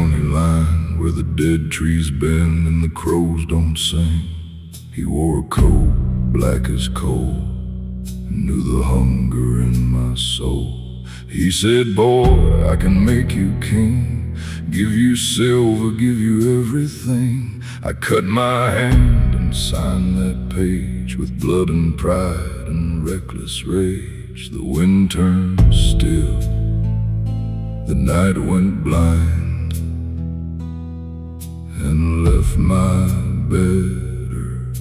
county line where the dead trees bend and the crows don't sing. He wore a coat black as coal, knew the hunger in my soul. He said, boy, I can make you king, give you silver, give you everything. I cut my hand and signed that page with blood and pride and reckless rage. The wind turned still, the night went blind, and left my better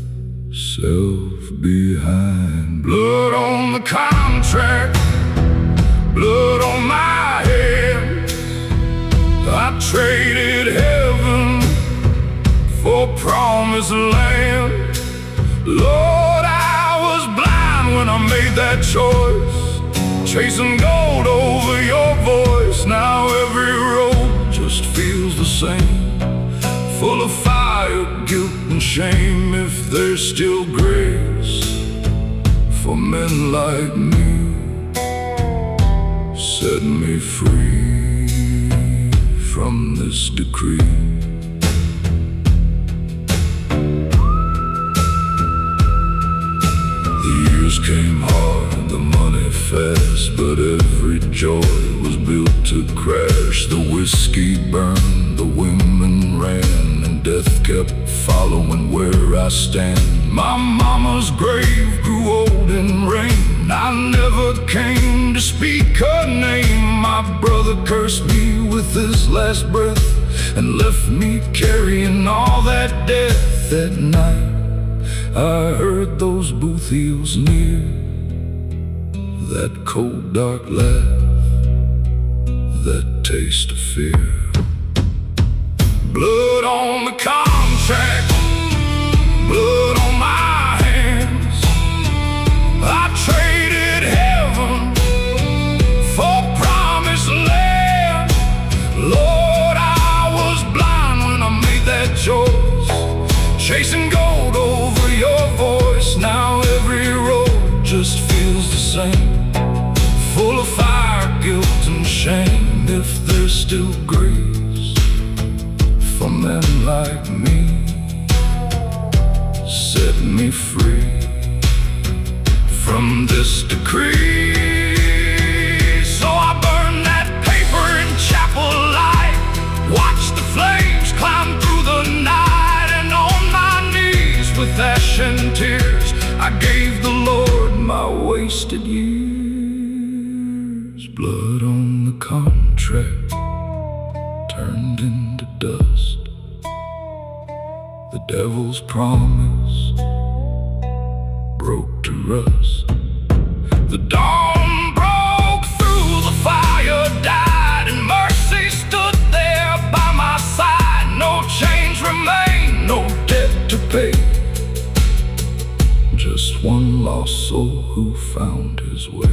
self behind. Blood on the contract, blood on my head. I traded heaven for promised land. Lord, I was blind when I made that choice, chasing gold over your voice. Now every road just feels the same, full of fire, guilt and shame. If there's still grace for men like me, set me free from this decree. The years came hard, the money fast, but every joy was built to crash. The whiskey burned, the women ran, and death kept following where I stand. My mama's grave grew old in rain, I never came to speak her name. My brother cursed me with his last breath and left me carrying all that death. That night I heard those booth heels near, that cold dark laugh, that taste of fear. Blood on the contract, blood on my hands. I traded heaven for promised land. Lord, I was blind when I made that choice, chasing gold over your voice. Now every road just feels the same, full of fire, guilt and shame. If there's still grace for men like me, set me free from this decree. So I burned that paper in chapel light, watched the flames climb through the night, and on my knees with ash and tears I gave the Lord my wasted years. Blood on the contract turned into dust, the devil's promise broke to rust. The dawn broke through, the fire died, and mercy stood there by my side. No change remained, no debt to pay, just one lost soul who found his way.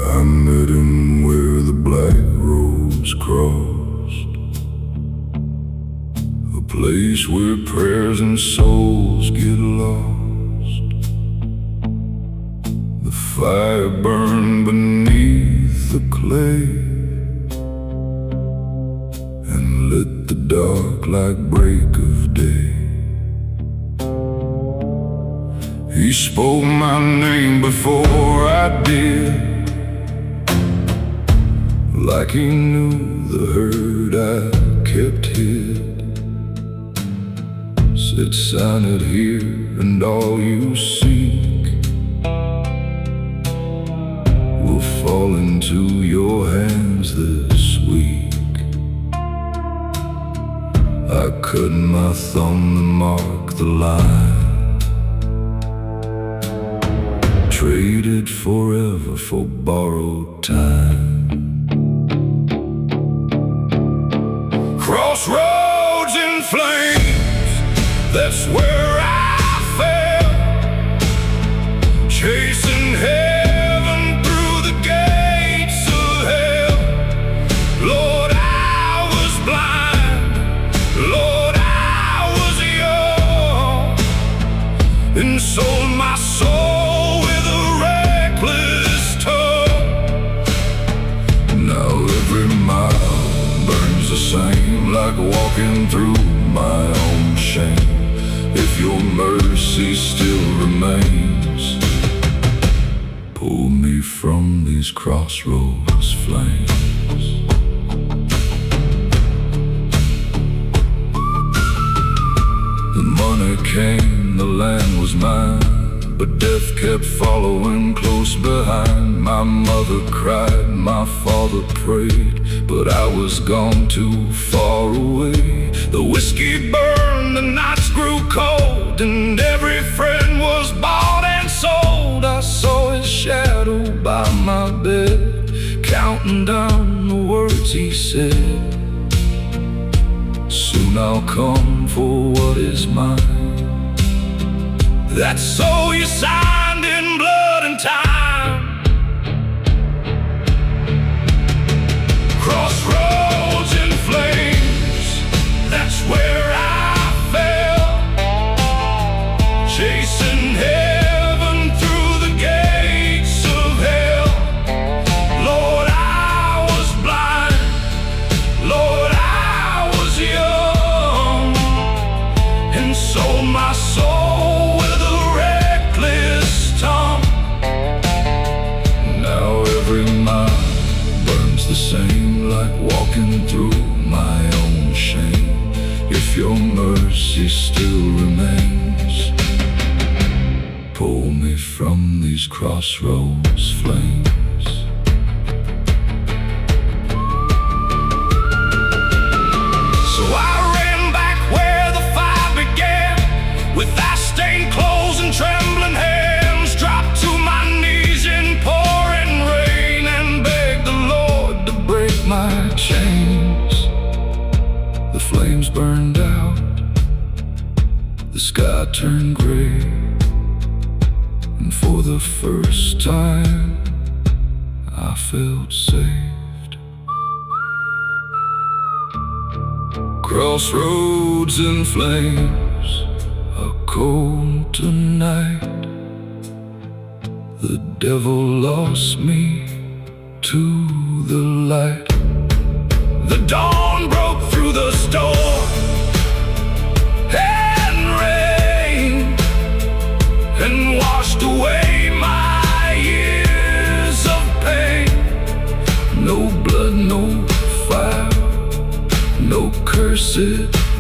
I met him where the black roads crossed, a place where prayers and souls get lost. The fire burned beneath the clay and lit the dark like break of day. He spoke my name before I did, like he knew the herd I kept hid. Said, sign it here, and all you seek will fall into your hands this week. I cut my thumb to mark the line, traded forever for borrowed time. Crossroads in flames, that's where I fell, chasing heaven through the gates of hell. Lord, I was blind, Lord, I was young, and sold my soul with a reckless tongue. Now every mile burns the same, like walking through my own shame. If your mercy still remains, pull me from these crossroads flames. The money came, the land was mine, but death kept following close behind. My mother cried, my father prayed, but I was gone too far away. The whiskey burned, the nights grew cold, and every friend was bought and sold. I saw his shadow by my bed, counting down the words he said. Soon I'll come for what is mine. That's so you signed in blood and time. Crossroads in flames, that's where I fell, chasing heaven through the gates of hell. Lord, I was blind, Lord, I was young, and sold my soul with a reckless tongue. Now every mile burns the same, like walking through my own shame. If your mercy still remains, pull me from these crossroads flames. So I ran back where the fire began, with eye-stained clothes and trembling hands, dropped to my knees in pouring rain, and begged the Lord to break my chains. The flames burned out, the sky turned gray, and for the first time I felt saved. Crossroads in flames, a cold tonight. The devil lost me to the light. The dawn broke through the storm and rain, and washed away my years of pain. No blood, no fire, no cursed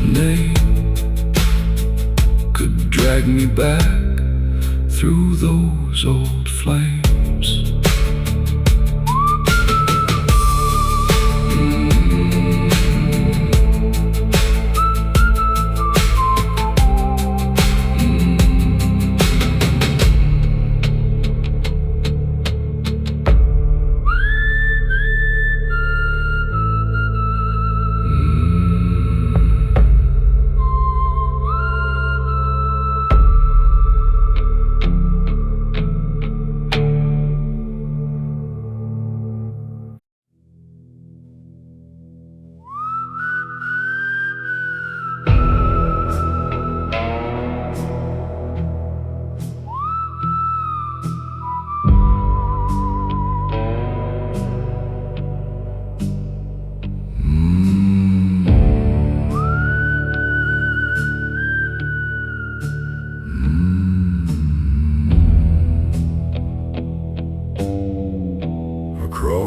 name could drag me back through those old flames.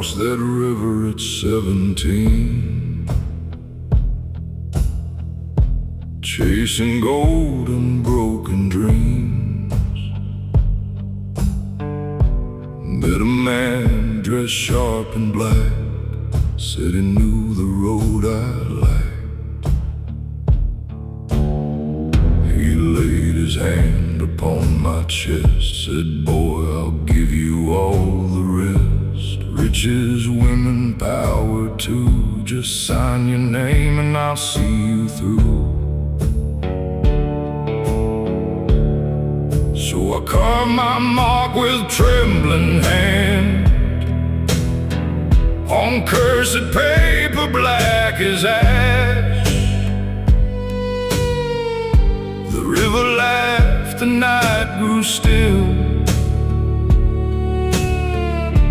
crossed that river at 17, chasing gold and broken dreams. Met a man dressed sharp and black, said he knew the road I liked. He laid his hand upon my chest, said, boy, I'll give you all the rest. Riches, women, power too. Just sign your name and I'll see you through. So I carved my mark with trembling hand on cursed paper black as ash. The river laughed, the night grew still,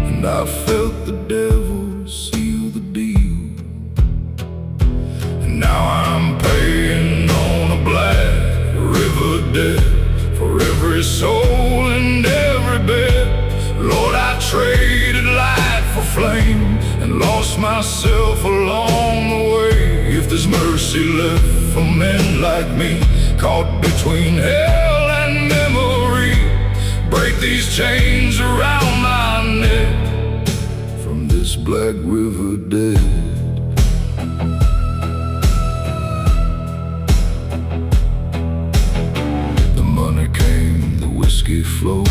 and I felt the devil seal the deal. And now I'm paying on a black river debt for every soul and every bit. Lord, I traded light for flame and lost myself along the way. If there's mercy left for men like me, caught between hell and memory, break these chains around my neck from this black river dead. The money came, the whiskey flowed,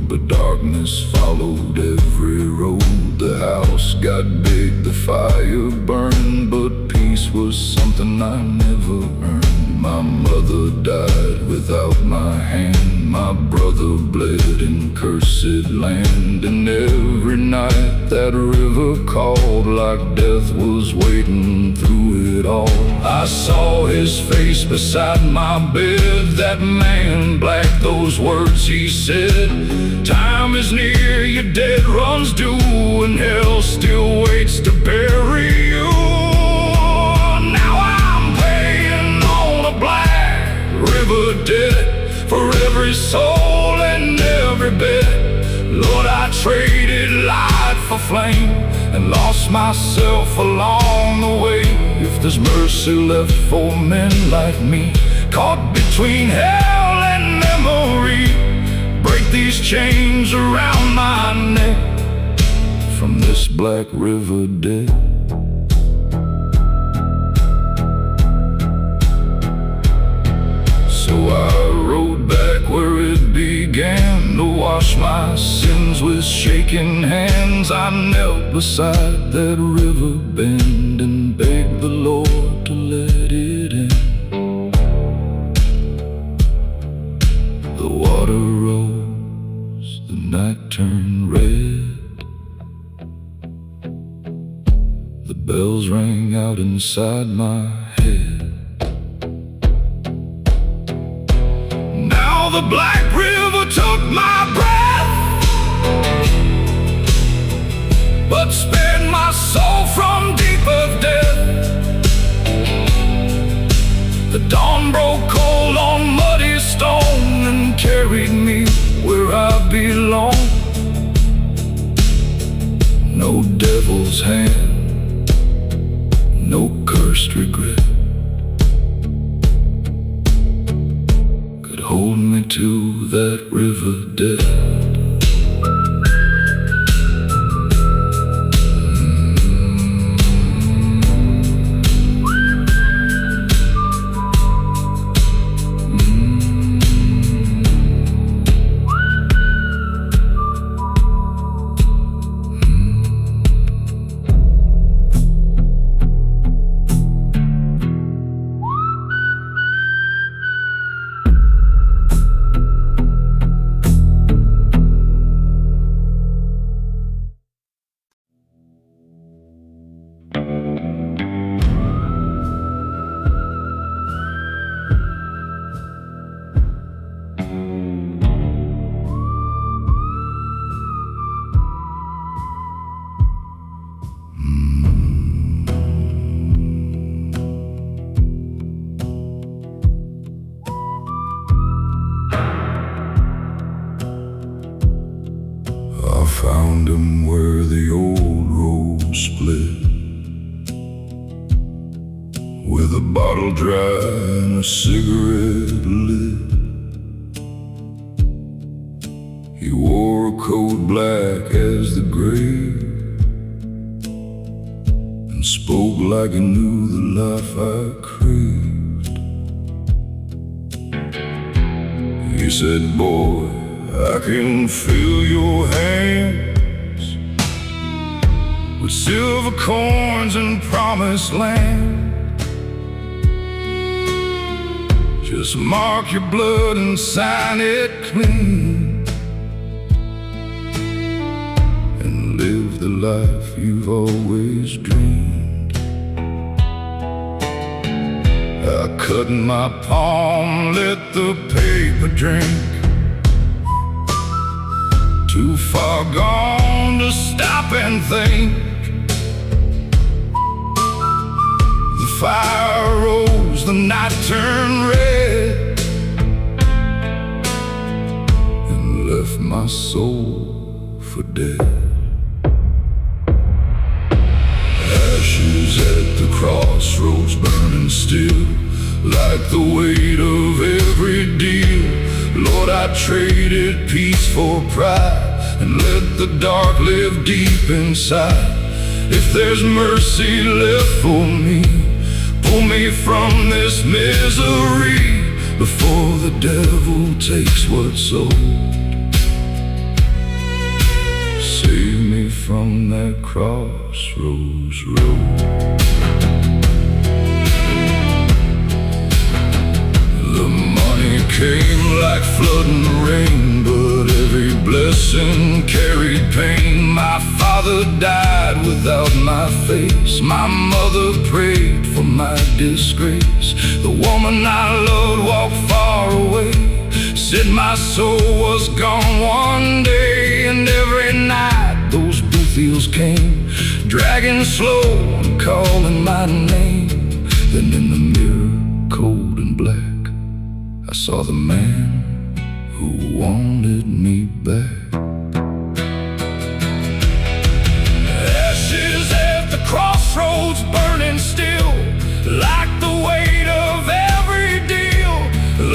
but darkness followed every road. The house got big, the fire burned, but peace was something I never earned. My mother died without my hand, my brother bled in cursed land, and every night that river called like death was waiting through it all. I saw his face beside my bed, that man black, those words he said. Time is near, your dead runs due, and hell still waits to bury you. Now I'm paying on a black river debt for every soul and every bit. Lord, I traded light for flame and lost myself along the way. If there's mercy left for men like me, caught between hell and memory, break these chains around my neck from this black river dead. So I rode back where it began to wash my sins with shaking hands. I knelt beside that river bend and begged the Lord to let it in. The water rose, the night turned red, the bells rang out inside my head. Now the black river took my breath, but spared my soul from deep of death. The dawn broke cold on muddy stone and carried me where I belong. No devil's hand, no cursed regret could hold me to that river dead. with a bottle dry and a cigarette lit. He wore a coat black as the grave and spoke like he knew the life I craved. He said, "Boy, I can feel your hands with silver coins and promised land. Just mark your blood and sign it clean, and live the life you've always dreamed." I cut my palm, let the paper drink. Too far gone to stop and think. The fire rose, the night turned red, and left my soul for dead. Ashes at the crossroads, burning still, like the weight of every deal. Lord, I traded peace for pride, and let the dark live deep inside. If there's mercy left for me, pull me from this misery before the devil takes what's sold. Save me from that crossroads road. The money came like flood and rain, but every blessing carried pain. My father died without my face. My mother prayed for my disgrace. The woman I loved walked far away, said my soul was gone one day. And every night those Boothfields came, dragging slow and calling my name. Then in the mirror, cold and black, I saw the man who wanted me back. Ashes at the crossroads, burning still, like the weight of every deal.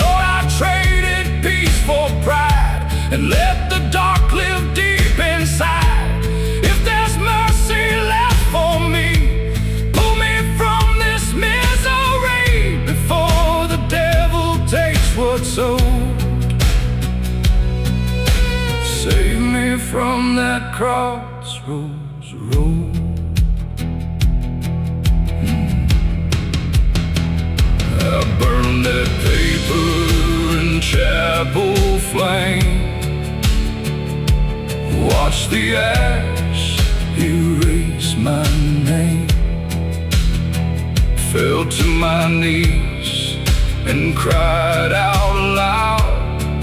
Lord, I traded peace for pride, and let the dark live deep inside. If there's mercy left for me, pull me from this misery before the devil takes what's owed. Save me from that crossroads road. I burned that paper in chapel flame, watch the ash erase my name. Fell to my knees and cried out loud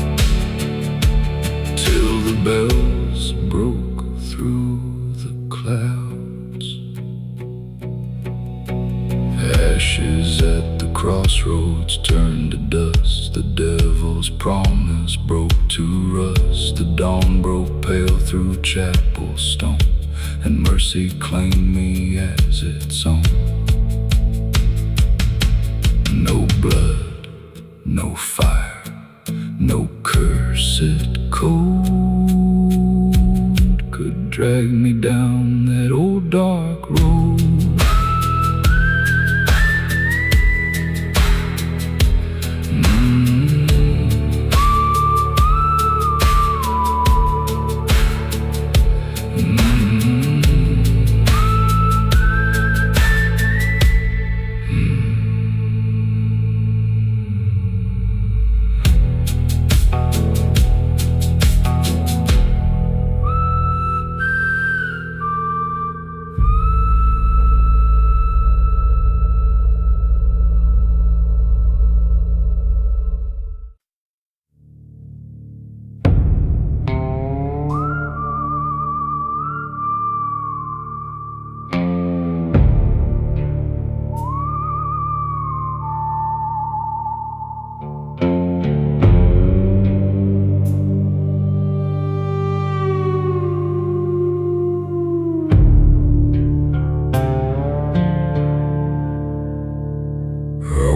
till the bells broke through the clouds. Ashes at the crossroads turned to dust. The devil's promise broke to rust. The dawn broke pale through chapel stone, and mercy claimed me as its own. No blood, no fire, no cursed code could drag me down that old dark road.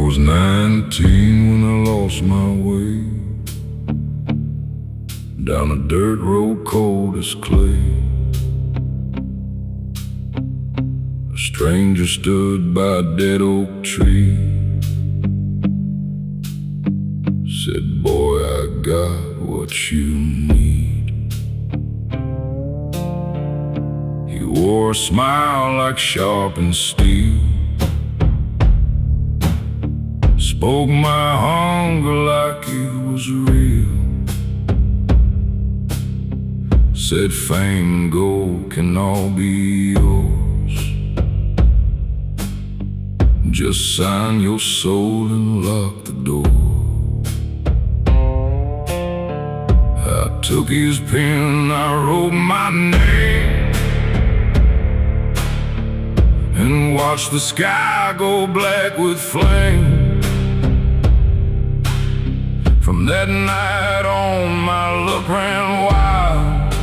was 19 when I lost my way down a dirt road cold as clay. A stranger stood by a dead oak tree, said, "Boy, I got what you need." He wore a smile like sharpened steel, spoke my hunger like it was real, said fame and gold can all be yours, just sign your soul and lock the door. I took his pen, I wrote my name, and watched the sky go black with flame. From that night on, my luck ran wild,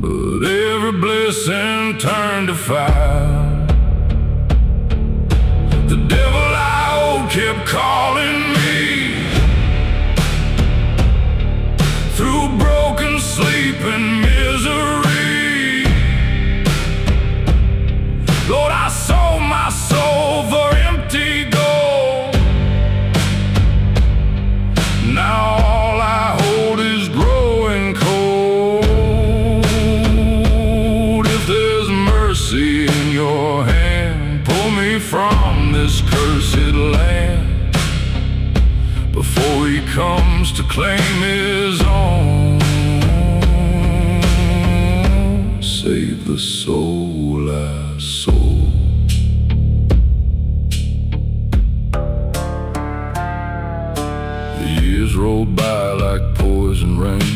but every blessing turned to fire. The devil I owed kept calling me through broken sleep and misery. Lord, I sold my soul for empty gold. Now all I hold is growing cold. If there's mercy in your hand, pull me from this cursed land before he comes to claim his own. Save the soul I sold. The years rolled by like poison rain,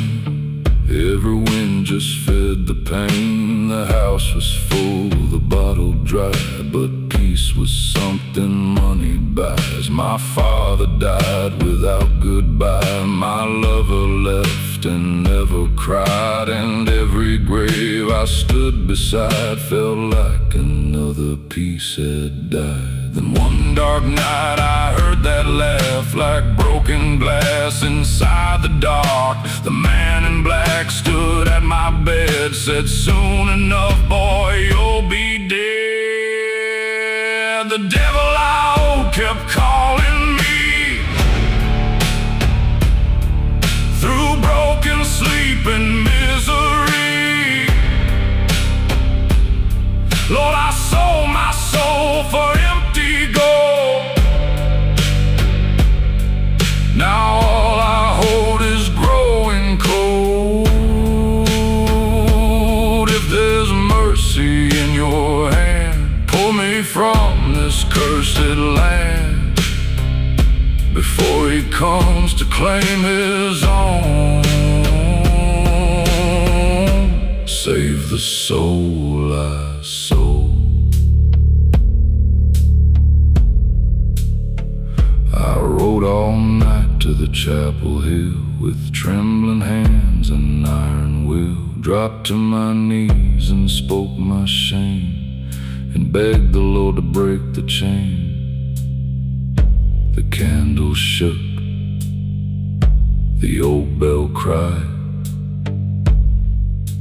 every wind just fed the pain. The house was full, the bottle dry, but peace was something money buys. My father died without goodbye, my lover left and never cried, and every grave I stood beside felt like another piece had died. Then one dark night I heard that laugh like broken glass inside the dark. The man in black stood at my bed, said, "Soon enough, boy, you'll be dead." The devil I owed kept calling me through broken sleep and misery. Lord, I sold my soul for empty gold. Now all I hold is growing cold. If there's mercy in your hand, pull me from this cursed land before he comes to claim his own. Save the soul I sold. I rode all night to the chapel hill with trembling hands and iron will. Dropped to my knees and spoke my shame, and begged the Lord to break the chain. The candle shook, the old bell cried,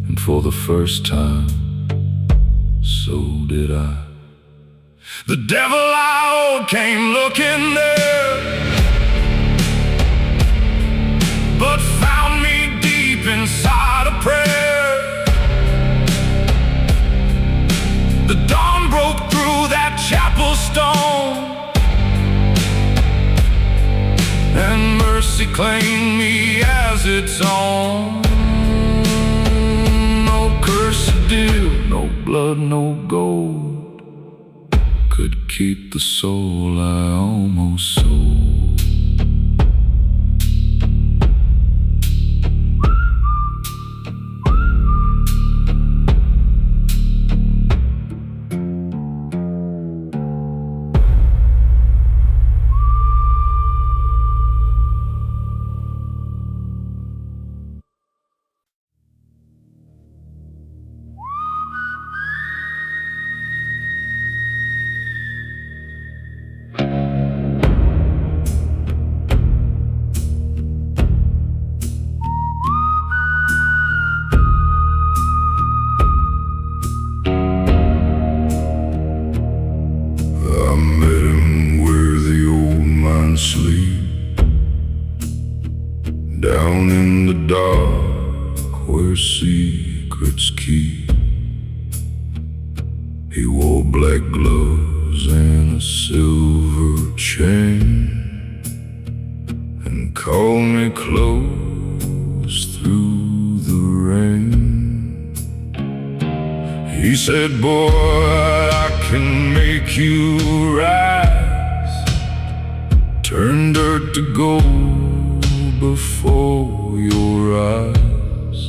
and for the first time, so did I. The devil I owed came looking there, but found me deep inside a prayer. The dawn broke through that chapel stone, and mercy claimed me as its own. No cursed deal, no blood, no gold could keep the soul I almost sold. sleep down in the dark where secrets keep. He wore black gloves and a silver chain, and called me close through the rain. He said, boy, I can make you rise, turn dirt to gold before your eyes.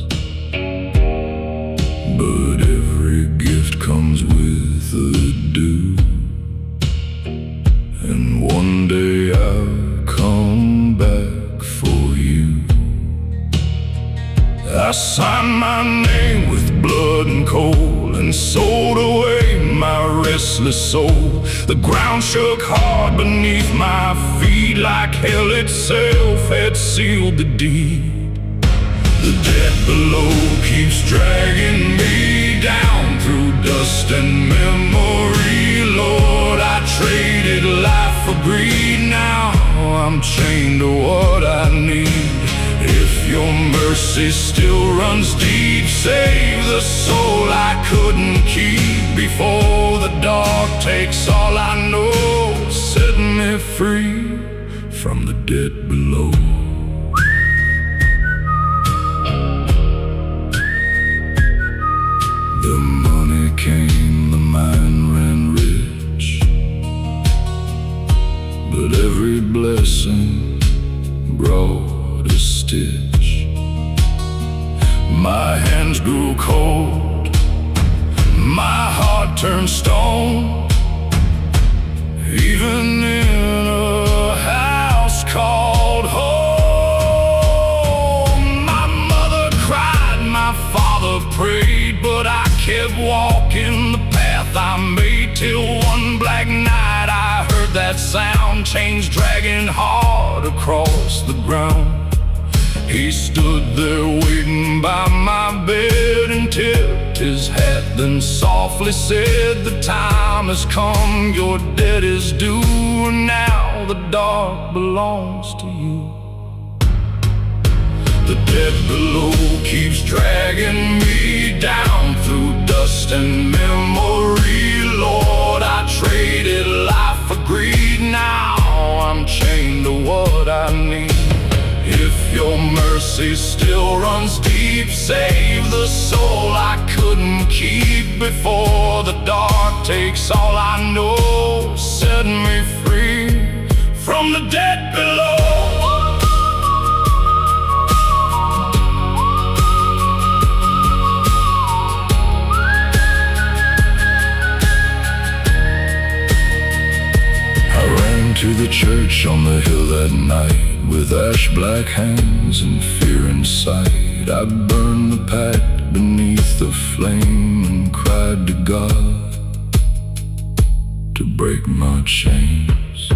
But every gift comes with a due, and one day I'll come back for you. I signed my name with blood and coal and sold away my restless soul. The ground shook hard beneath my feet, like hell itself had sealed the deed. The debt below keeps dragging me down through dust and memory. Lord, I traded life for greed. Now I'm chained to what I need. If your mercy still runs deep, save the soul I couldn't keep before the dark takes all I know. Set me free from the debt below. The money came, the mine ran rich, but every blessing brought a stitch. My hands grew cold, my heart turned stone. Even in a house called home, my mother cried, my father prayed, but I kept walking the path I made, till one black night I heard that sound, chains dragging hard across the ground. He stood there waiting by my bed and tipped his hat, then softly said, the time has come, your debt is due, and now the dark belongs to you. The debt below keeps dragging me down through dust and memory. Lord, I traded life for greed. Now I'm chained to what I need. If your mercy still runs deep, save the soul I couldn't keep before the dark takes all I know. Set me free from the debt below. To the church on the hill that night, with ash-black hands and fear in sight. I burned the pack beneath the flame and cried to God to break my chains.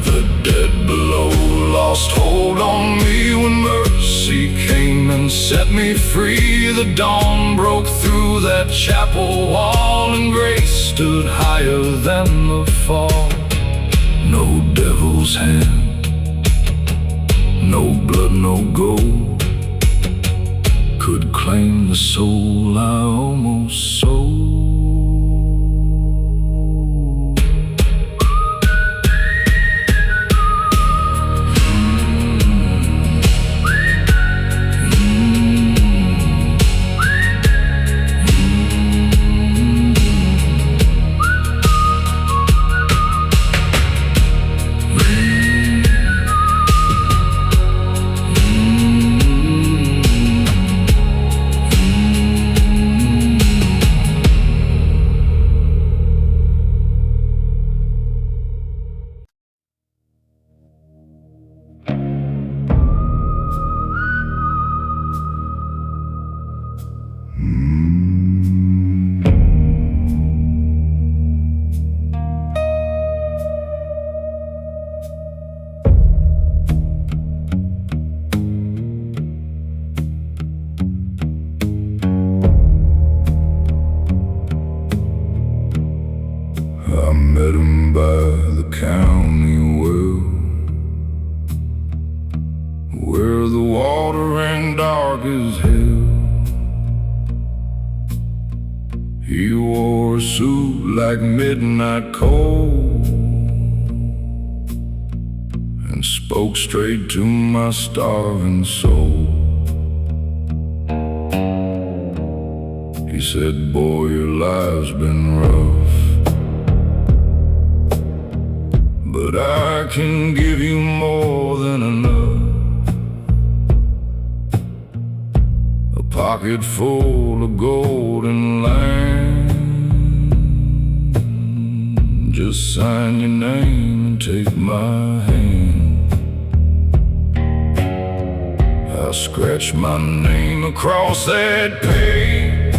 The dead below lost hold on me when mercy came and set me free. The dawn broke through that chapel wall, and grace stood higher than the fall. No devil's hand, no blood, no gold could claim the soul I almost sold. I met him by the county well, where the water ran dark as hell. He wore a suit like midnight cold and spoke straight to my starving soul. He said, boy, your life's been rough, but I can give you more than enough. A pocket full of golden land. Just sign your name and take my hand. I scratch my name across that page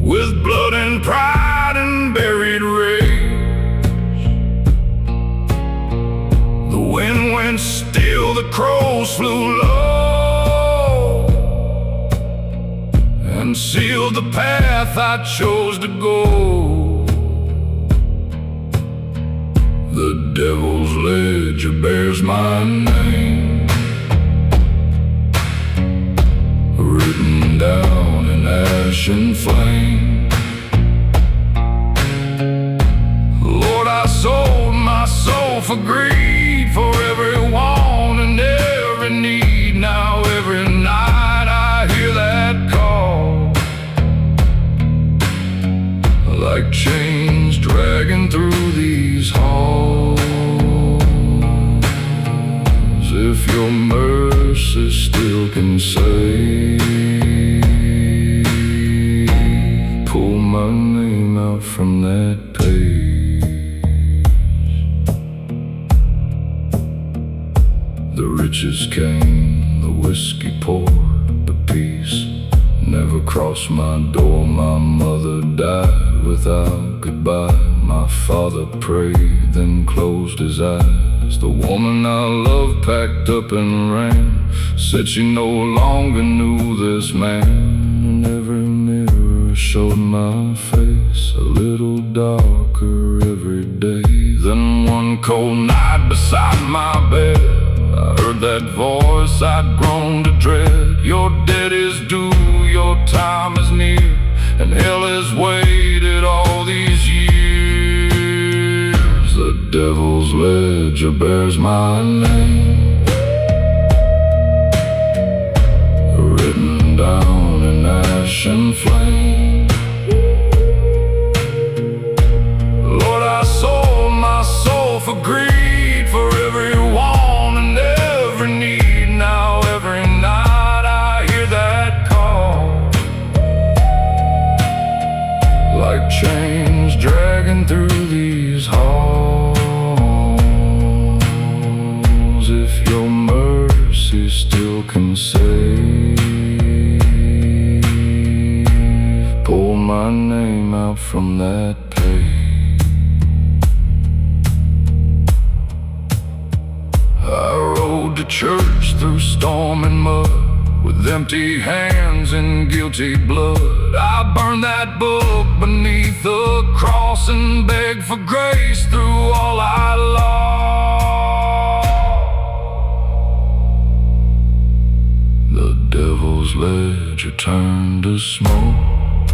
with blood and pride and buried rage. The wind went still, the crows flew low and sealed the path I chose to go. The devil's ledger bears my name, written down in ash and flame. Lord, I sold my soul for greed, for every want and every need. Now every night I hear that call, like chains dragging through these halls. If your mercy still can save, pull my name out from that page. The riches came, the whiskey poured, the peace never crossed my door. My mother died without goodbye. My father prayed, then closed his eyes. The woman I loved packed up and ran, said she no longer knew this man. And every mirror showed my face a little darker every day. Then one cold night beside my bed, I heard that voice I'd grown to dread. Your debt is due, your time is near, and hell has waited all these years. The devil's ledger bears my name, written down in ash and flame. Lord, I sold my soul for greed, for every want and every need. Now every night I hear that call, like chains dragging through these halls. If your mercy still can save, pull my name out from that page. I rode to church through storm and mud, with empty hands and guilty blood. I burned that book beneath the cross and begged for grace through all I lost. The devil's ledger turned to smoke,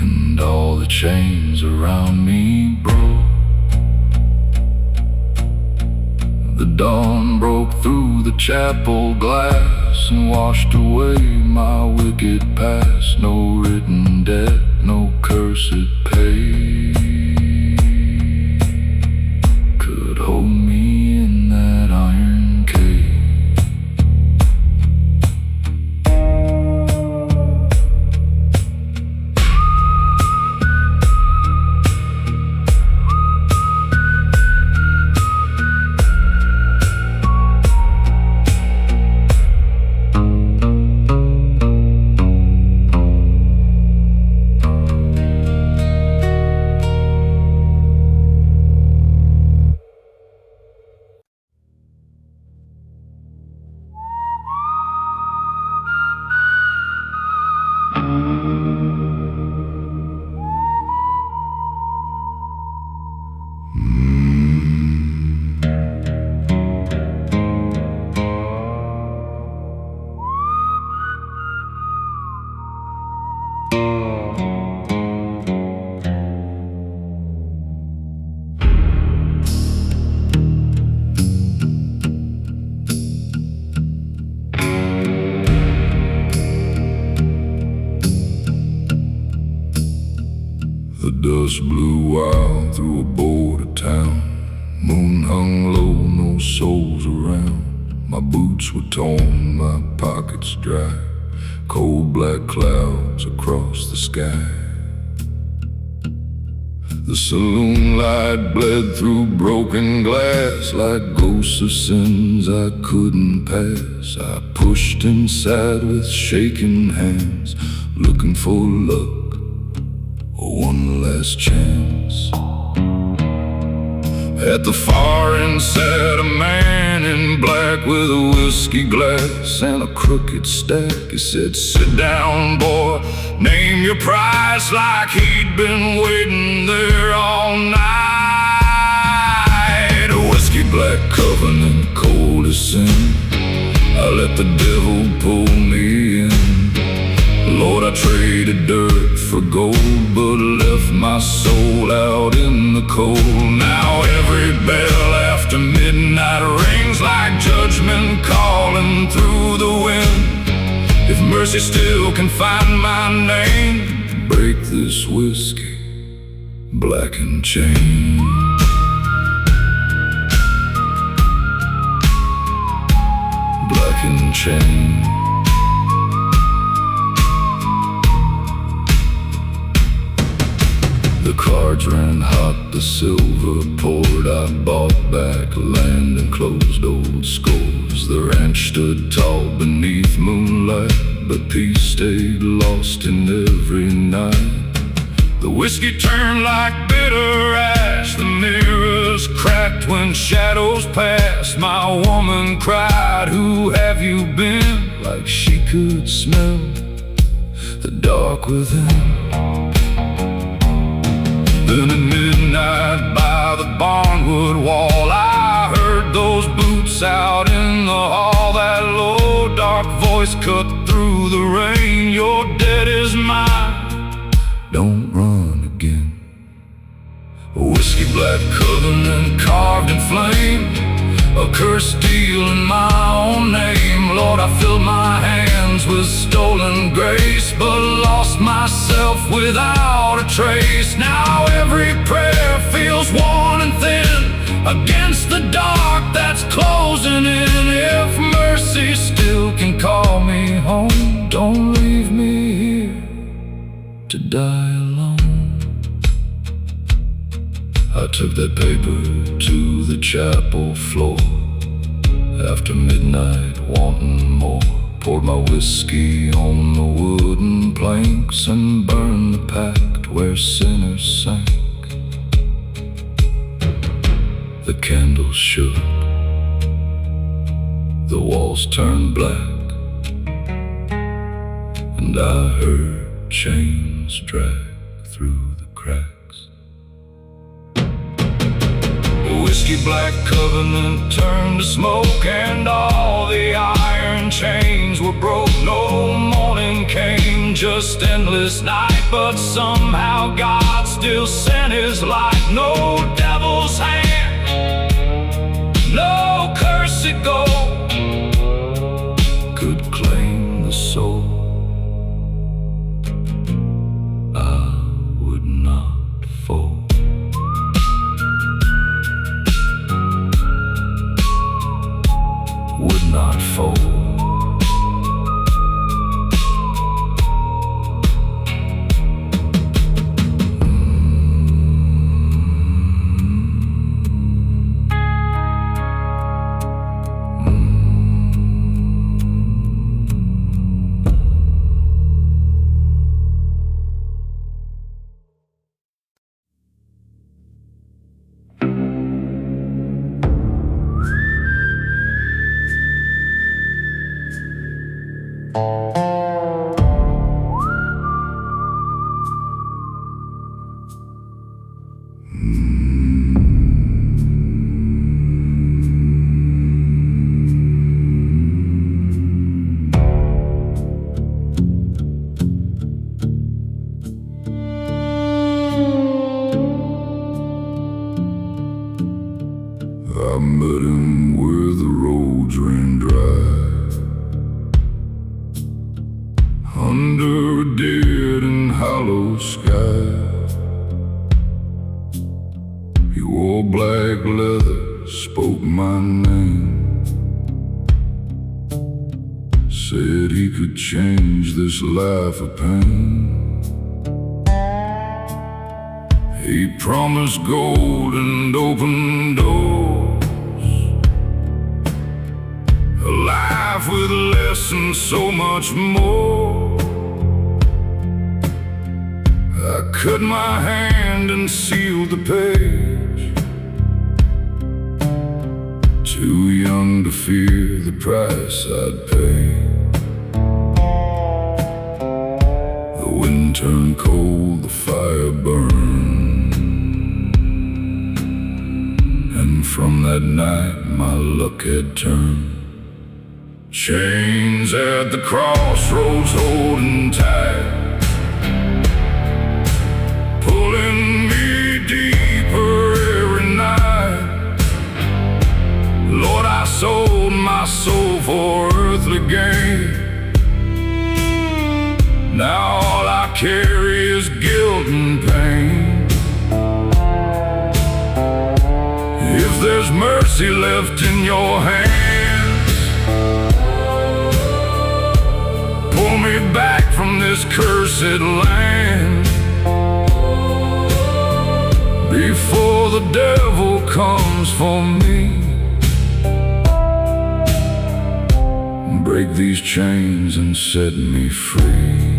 and all the chains around me broke. The dawn broke through the chapel glass and washed away my wicked past. No written debt, no cursed pay could hold me in that iron cage. The dust blew wild through a border town. Moon hung low, no souls around. My boots were torn, my pockets dry. Cold black clouds across the sky. The saloon light bled through broken glass like ghosts of sins I couldn't pass. I pushed inside with shaking hands, looking for luck or one last chance. At the far end sat a man in black with a whiskey glass and a crooked stack. He said, "Sit down, boy, name your price," like he'd been waiting there all night. A whiskey black covenant, cold as sin. I let the devil pull me in. Lord, I traded dirt for gold, but left my soul out in the cold. Now every bell after midnight rings like judgment calling through the wind. If mercy still can find my name, break this whiskey black and chain. Black and chain. The cards ran hot, the silver poured. I bought back land and closed old scores. The ranch stood tall beneath moonlight, but peace stayed lost in every night. The whiskey turned like bitter ash, the mirrors cracked when shadows passed. My woman cried, "Who have you been?" like she could smell the dark within. Then at midnight by the barnwood wall, I heard those boots out in the hall. That low, dark voice cut through the rain. "Your debt is mine, don't run again." A whiskey black covenant carved in flame, a cursed deal in my own name. Lord, I filled my hands with stolen grace, but lost myself without a trace. Now every prayer feels worn and thin against the dark that's closing in. If mercy still can call me home, don't leave me here to die alone. I took that paper to the chapel floor after midnight, wanting more. Poured my whiskey on the wooden planks and burned the pact where sinners sank. The candles shook, the walls turned black, and I heard chains drag through the cracks. A whiskey black covenant turned to smoke, and all the iron chains were broke. No morning came, just endless night, but somehow God still sent his light. No devil's hand, no cursed gold could claim the soul. I would not fall. Would not fall. under a dead and hollow sky. He wore black leather, spoke my name, said he could change this life of pain. He promised gold and open doors, a life with less and so much more. I cut my hand and sealed the page, too young to fear the price I'd pay. The wind turned cold, the fire burned, and from that night my luck had turned. Chains at the crossroads holding tight, pulling me deeper every night. Lord, I sold my soul for earthly gain. Now all I carry is guilt and pain. If there's mercy left in your hands, pull me back from this cursed land before the devil comes for me. Break these chains and set me free.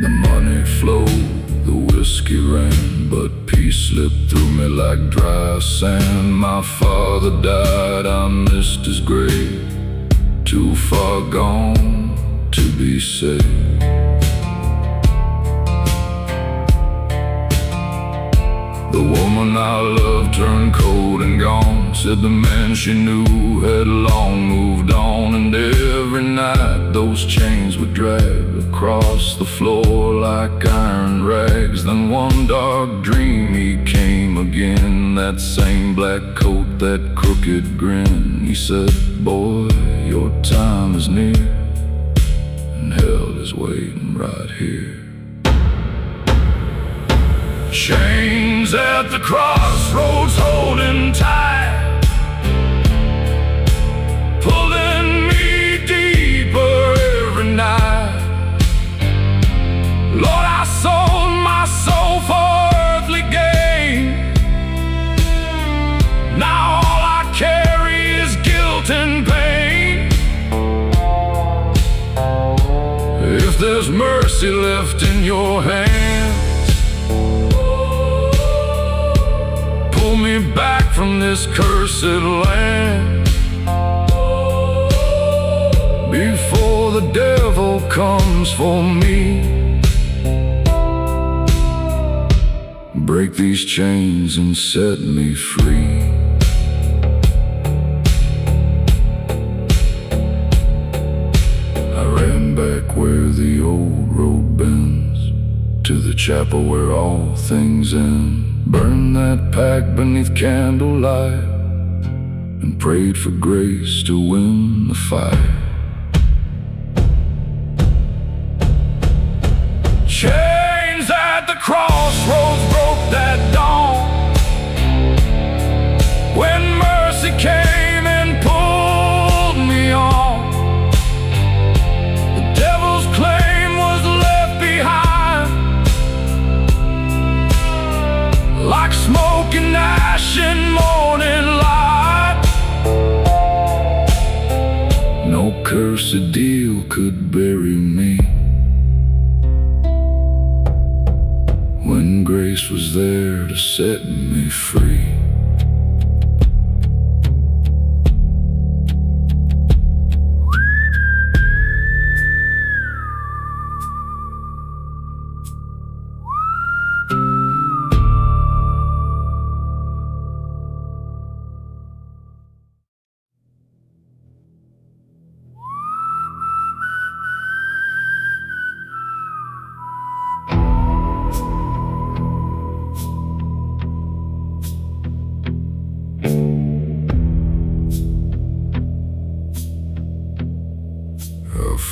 The money flowed, the whiskey ran, but peace slipped through me like dry sand. My father died, I missed his grave, too far gone to be saved. The woman I loved turned cold and gone, said the man she knew had long moved on. And every night those chains would drag across the floor like iron rags. Then one dark dream he came again, that same black coat, that crooked grin. He said, boy, your time is near, and hell is waiting right here. Chains at the crossroads holding tight, pulling me deeper every night. Lord, I sold my soul for earthly gain. Now all I carry is guilt and pain. If there's mercy left in your hands, pull me back from this cursed land before the devil comes for me. Break these chains and set me free. I ran back where the old road bends, to the chapel where all things end. Burned that pack beneath candlelight and prayed for grace to win the fight. Chains at the crossroads broke that dawn, when mercy came and pulled me on. The devil's claim was left behind, like smoke and ash in morning light. No cursed deal could bury me, when grace was there to set me free.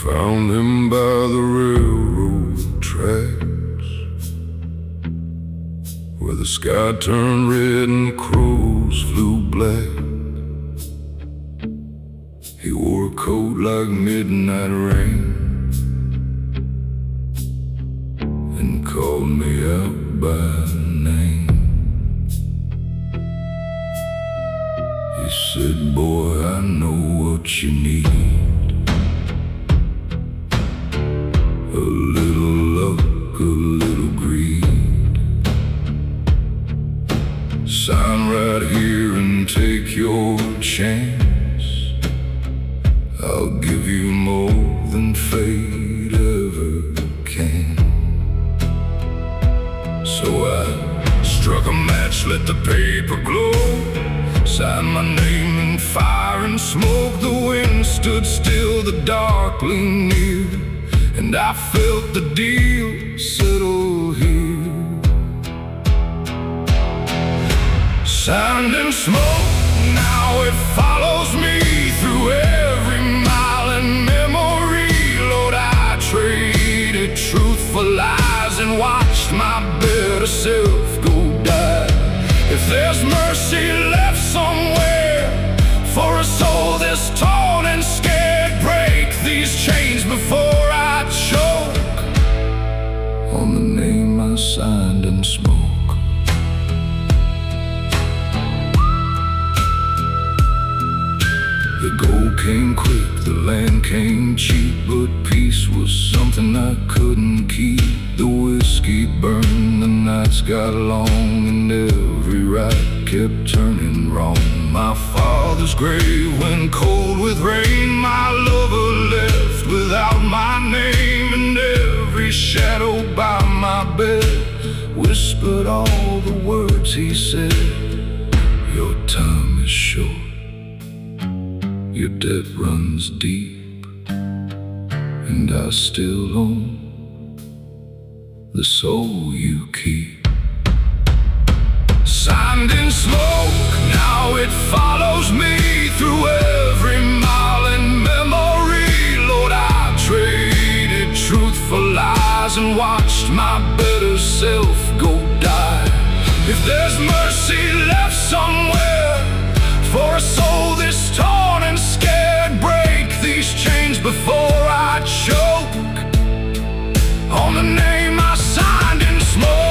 found him by the railroad tracks, where the sky turned red and crows flew black. He wore a coat like midnight rain and called me out by name. He said, "Boy, I know what you need. A little luck, a little greed. Sign right here and take your chance. I'll give you more than fate ever can." So I struck a match, let the paper glow, signed my name in fire and smoke. The wind stood still, the dark leaned near, and I felt the deal settle here. Signed in smoke, now it follows me through every mile in memory. Lord, I traded truth for lies and watched my better self go die. If there's mercy left somewhere for a soul this torn and scared, break these chains before I choke on the name I signed in smoke. The gold came quick, the land came cheap, but peace was something I couldn't keep. The whiskey burned, the nights got long, and every right kept turning wrong. My father's grave went cold with rain, my lover left without my name, and every shadow by my bed whispered all the words he said. Your time is short, your debt runs deep, and I still own the soul you keep. Signed in smoke, now it follows me through every mile in memory. Lord, I traded truth for lies and watched my better self go die. If there's mercy left somewhere for a soul this torn and scared, break these chains before I choke on the name I signed in smoke.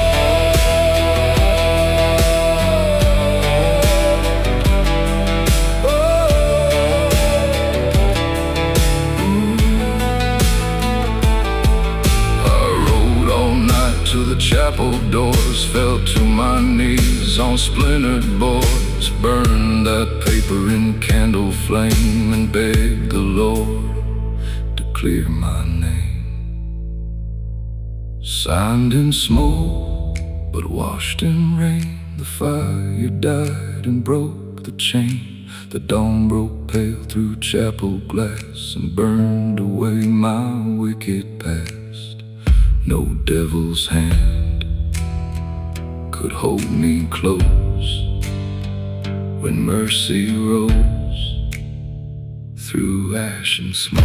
The chapel doors, fell to my knees on splintered boards, burned that paper in candle flame, and begged the Lord to clear my name. Signed in smoke, but washed in rain. The fire died and broke the chain. The dawn broke pale through chapel glass and burned away my wicked past. No devil's hand could hold me close when mercy rose through ash and smoke.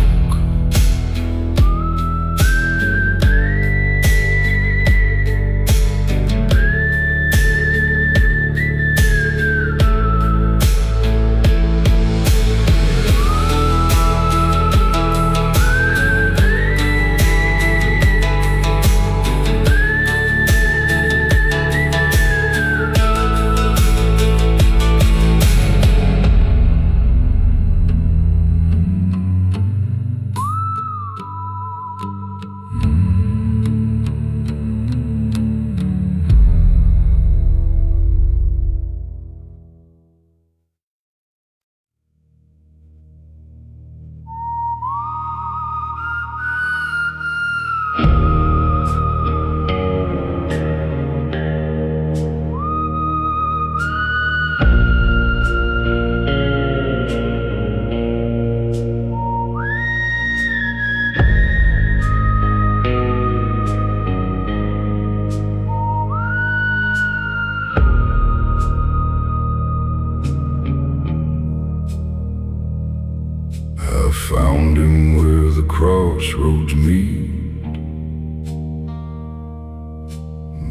found him where the crossroads meet.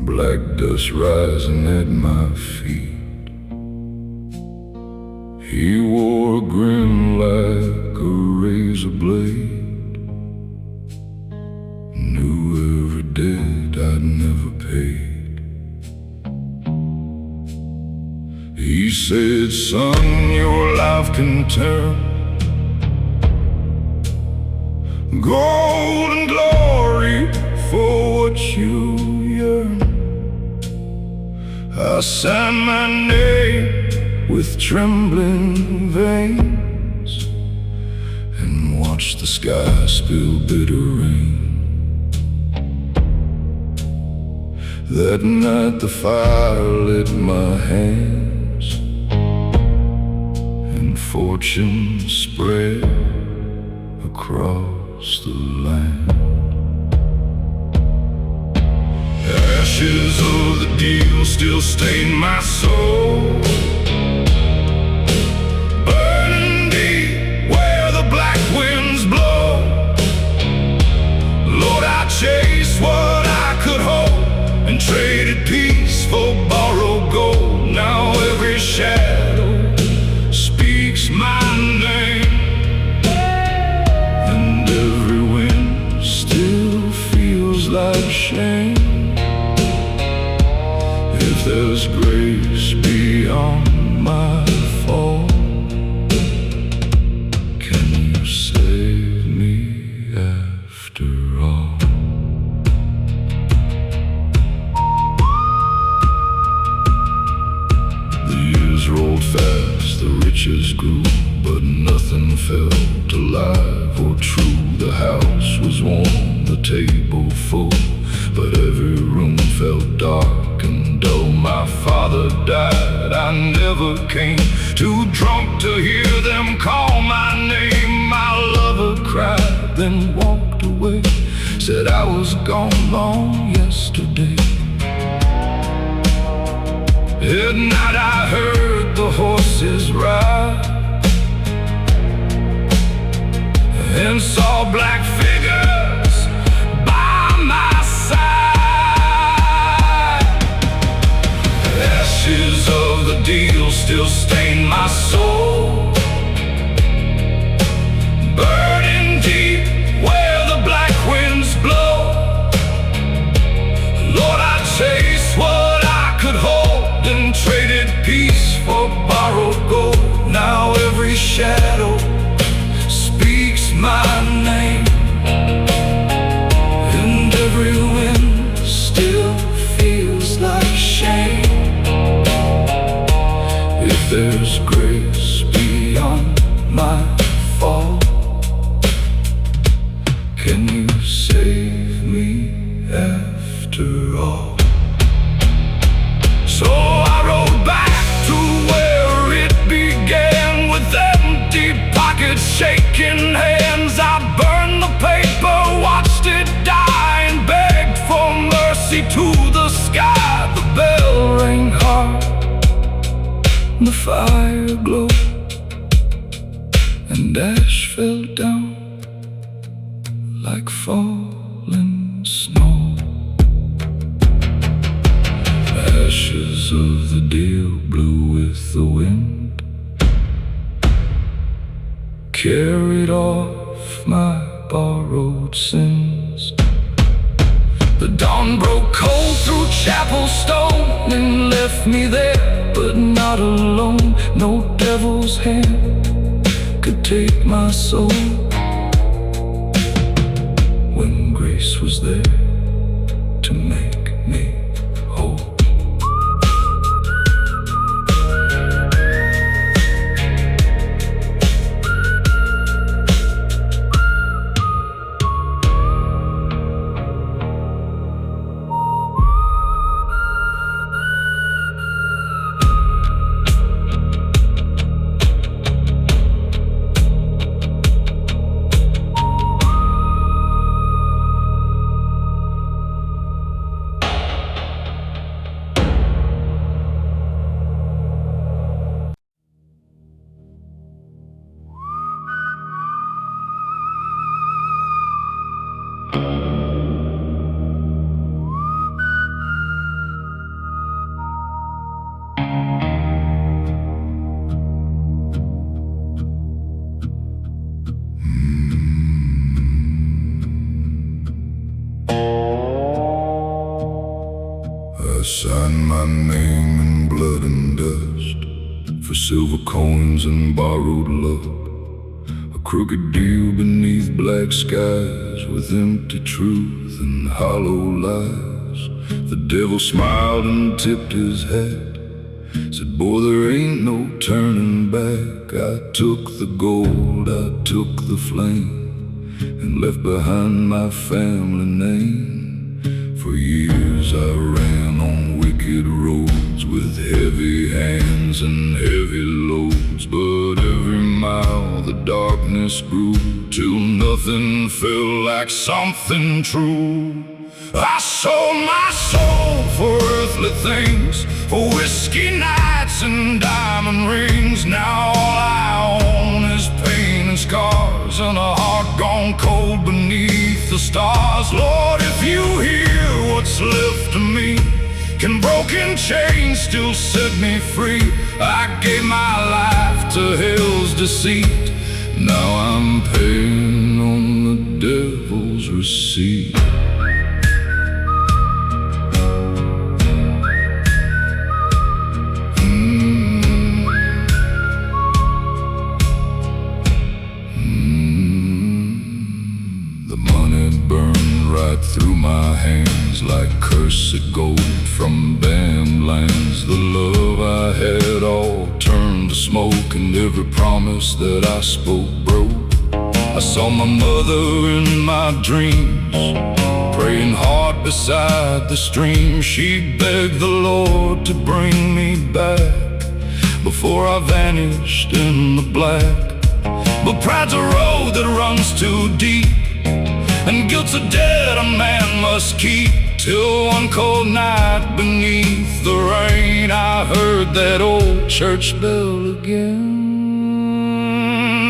Black dust rising at my feet. He wore a grin like a razor blade. Knew every debt I'd never paid. He said, son, your life can turn gold and glory for what you yearn. I signed my name with trembling veins and watched the sky spill bitter rain. That night the fire lit my hands and fortune spread across the land. Ashes of the deal still stain my soul, burning deep where the black winds blow. Lord, I chased what I could hold and traded peace for borrowed gold. Now every shadow speaks my name, and every wind still feels like shame. If there's grace beyond my fall, can you save me after all? The years rolled fast, the riches grew, but nothing felt alive or true. The house was warm, the table full, but every room felt dark and dull. My father died, I never came, too drunk to hear them call my name. My lover cried, then walked away, said I was gone long yesterday. At night I heard the horses ride and saw black figures by my side. Ashes of the deal still stain my soul, burning deep where the black winds blow. Lord, I chased what I could hold and traded peace for borrowed gold. Now every shadow speaks my name, and every wind still feels like shame. If there's grace beyond my fall, can you save me after all? So I rode back to where it began, with empty pockets, shaking hands. I burned the paper, watched it die, and begged for mercy to the sky. The bell rang hard, the fire glowed, and ash fell down like falling snow. Ashes of the deal blew with the wind, carried off my borrowed sins. The dawn broke cold through chapel stone and left me there, but not alone. No devil's hand could take my soul when grace was there to make me whole. Sign my name in blood and dust for silver coins and borrowed love. A crooked deal beneath black skies with empty truth and hollow lies. The devil smiled and tipped his hat, said, boy, there ain't no turning back. I took the gold, I took the flame, and left behind my family name. For years I ran on wicked roads with heavy hands and heavy loads. But every mile the darkness grew till nothing felt like something true. I sold my soul for earthly things, for whiskey nights and diamond rings. Now all I own is pain and scars, and a heart gone cold beneath the stars. Lord, if you hear what's left of me, can broken chains still set me free? I gave my life to hell's deceit, now I'm paying on the devil's receipt. Through my hands like cursed gold from banned lands. The love I had all turned to smoke, and every promise that I spoke broke. I saw my mother in my dreams, praying hard beside the stream. She begged the Lord to bring me back before I vanished in the black. But pride's a road that runs too deep, and guilt's a debt a man must keep. Till one cold night beneath the rain, I heard that old church bell again.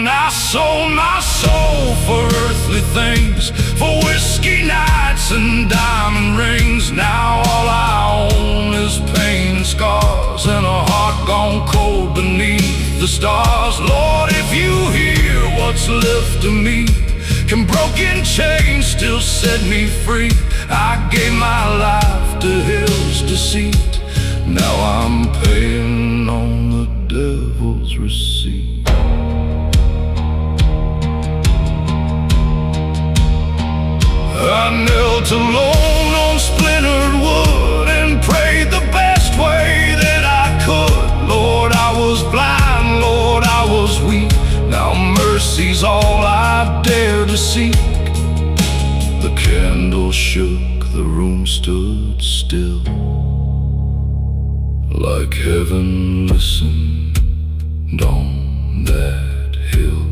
I sold my soul for earthly things, for whiskey nights and diamond rings. Now all I own is pain and scars, and a heart gone cold beneath the stars. Lord, if you hear what's left of me, can broken chains still set me free? I gave my life to hell's deceit, now I'm paying on the devil's receipt. I knelt alone on splintered wood and prayed the best way that I could. Lord, I was blind, Lord, I was weak, now mercy's all I dare to seek. The candle shook, the room stood still, like heaven listened on that hill.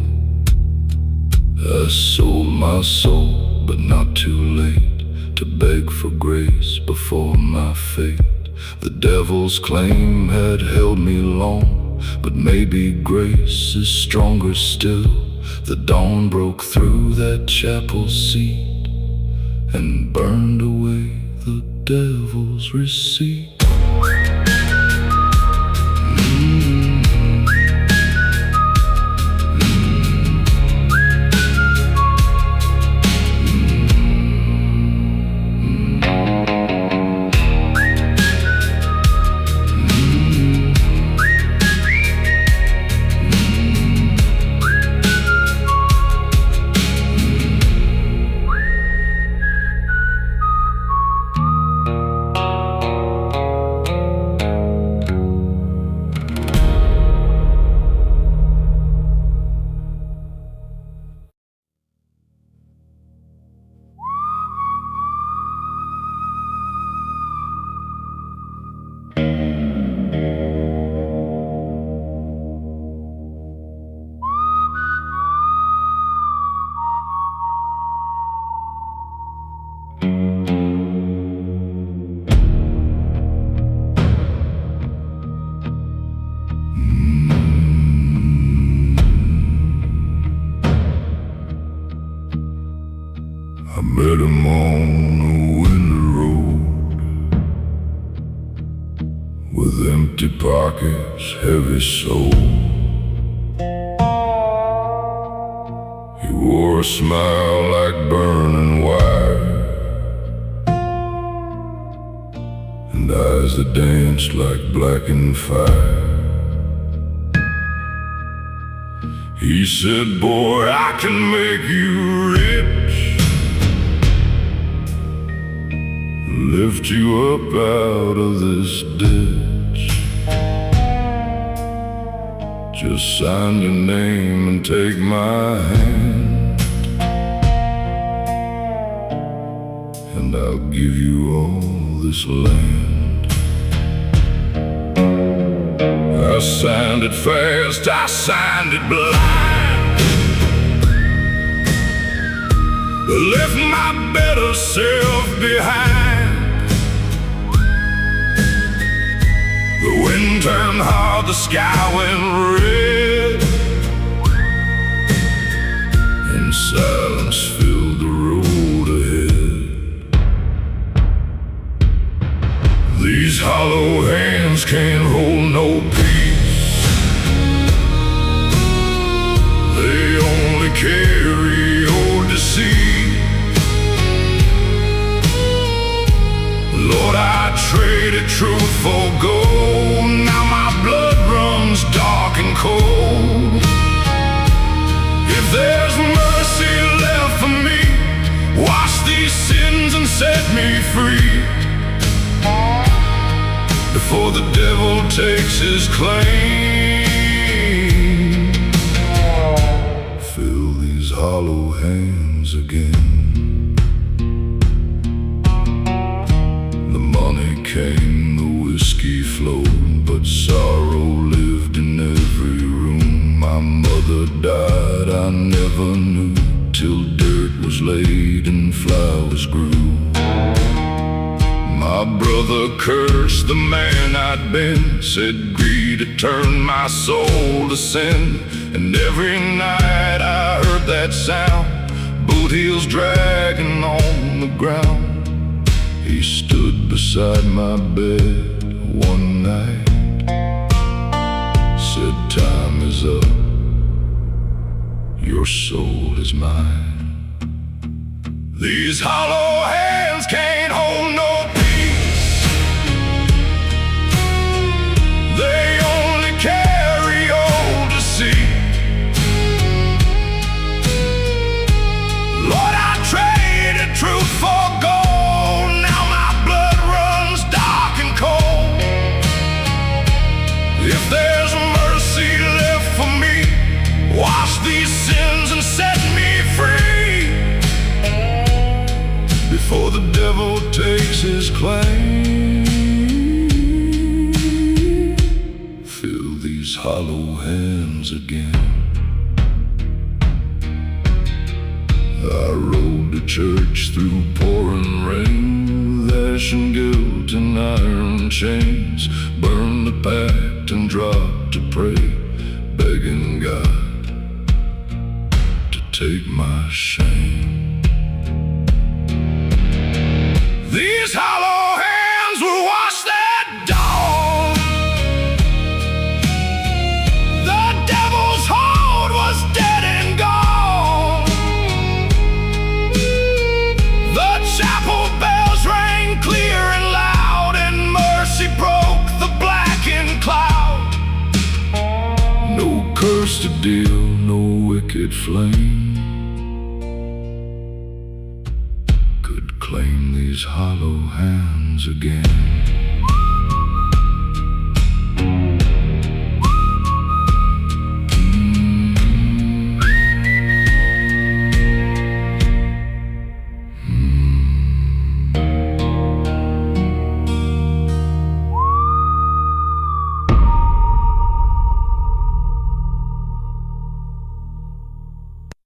I sold my soul, but not too late, to beg for grace before my fate. The devil's claim had held me long, but maybe grace is stronger still. The dawn broke through that chapel seat and burned away the devil's receipt. I met him on a winter road, with empty pockets, heavy soul. He wore a smile like burning wire, and and eyes that danced like blackened fire. He said, boy, I can make you rich, lift you up out of this ditch. Just sign your name and take my hand, and I'll give you all this land. I signed it fast, I signed it blind, left my better self behind. The wind turned hard, the sky went red, and silence filled the road ahead. These hollow hands can't hold no peace, they only carry old deceit. Lord, I traded truth for gold, now my blood runs dark and cold. If there's mercy left for me, wash these sins and set me free, before the devil takes his claim. Fill these hollow hands again. The money came, the whiskey flowed, but sorrow lived in every room. My mother died, I never knew, till dirt was laid and flowers grew. My brother cursed the man I'd been, said greed had turned my soul to sin. And every night I heard that sound, boot heels dragging on the ground. He stood beside my bed one night, said, time is up, your soul is mine. These hollow hands can't hold no peace, they only carry old deceit. Lord, I traded truth for gold, now my blood runs dark and cold. If there's mercy left for me, wash these sins and set me free, before the devil takes his claim. Fill these hollow hands again. I rode to church through pouring rain, with ashen guilt and iron chains, burned the pact and dropped to pray, begging God to take my shame. These hollow hands will wash that dawn. The devil's hold was dead and gone. The chapel bells rang clear and loud, and mercy broke the blackened cloud. No curse to deal, no wicked flame could claim these hollow hands again.